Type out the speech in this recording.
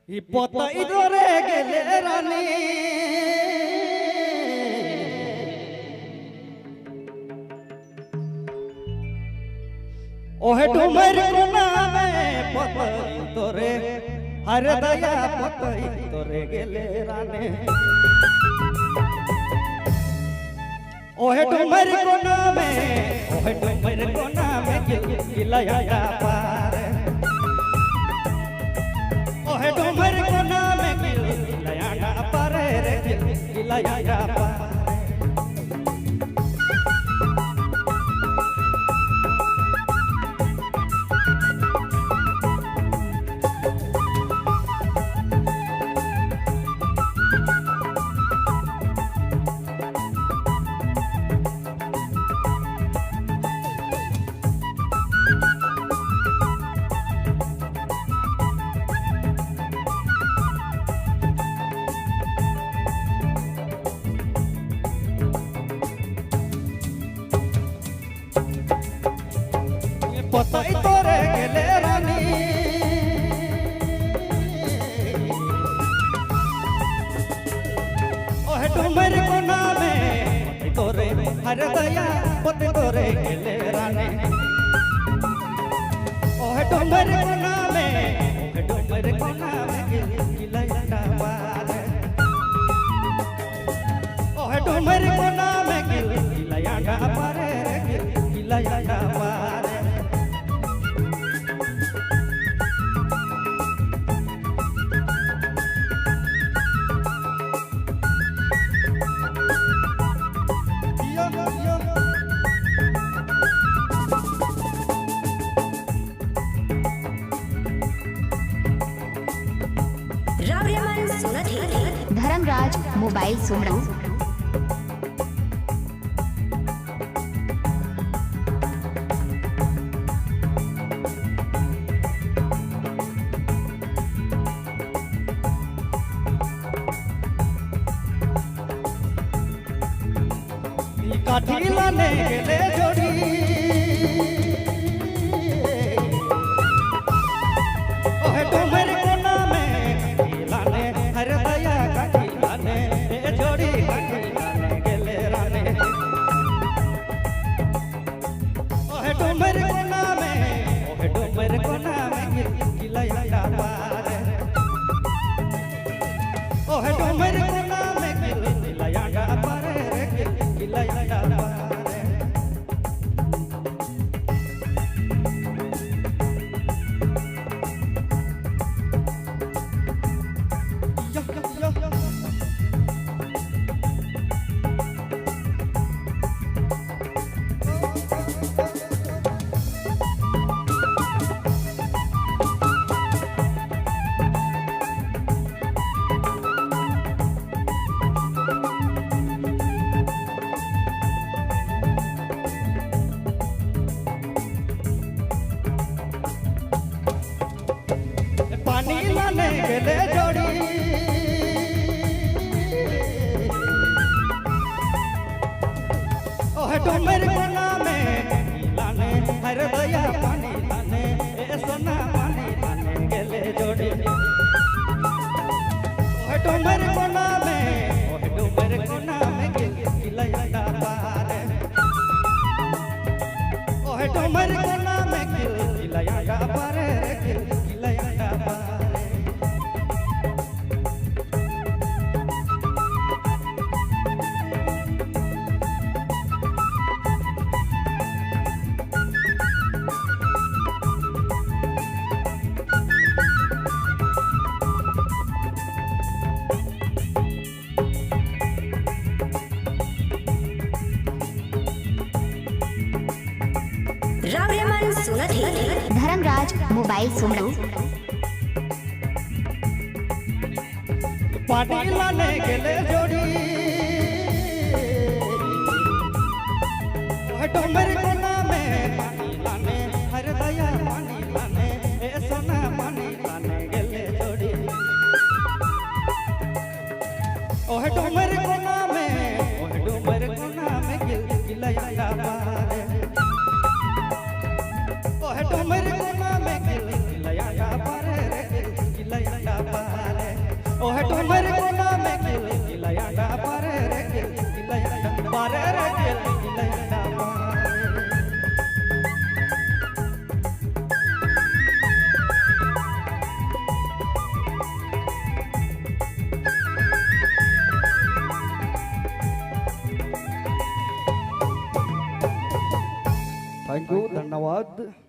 পতাই ধরে গেলে রানী ওহে ডুমের নামে পতাই ধরে হরে দয়া পতাই ধরে গেলে রানী ওহে ডুমের নামে গিলায়া পারে ओहे डूमर को नाम गिलाया पारे रे गिलाया पारे पताई तोरे गेले रानी ओहे डूमर को नामे तोरे हर दया पति तोरे गेले रानी ओहे डूमर को नामे गिलाया पारे ओहे डूमर को नामे गिलाया पारे गिलाया पारे धर्मराज मोबाइल सुमरऊ काठी लाने गेले जोड़ी ओहे डूमर को नामे लाने हर दया काठी लाने जोड़ी काठी लाने गेले राने ओहे डूमर को नामे गिलाया पारे ओहे डूमर को नामे गिलाया पारे गिलाया पारे पानी लाने गेले जोड़ी ओहे डूमर को नामे लाने हर दया पानी लाने सोना पानी लाने गेले जोड़ी ओहे डूमर को नामे गिलाया पारे ओहे डूमर को नामे गिलाया पारे गिलाया पारे धर्मराज मोबाइल सुमरऊ पानी लाने गेले जोड़ी ओहे डूमर को नामे पानी लाने हर दया पानी लाने सोना पानी लाने गेले जोड़ी ओहे डूमर को नामे गिलाया पारे ओहे डूमर को नामे गिलाया पारे गिलाया पारे ओहे डूमर कोना में गिलयांडा पारे रे गिलयांडा पारे रे गिलयांडा पारे। थैंक यू, धन्यवाद।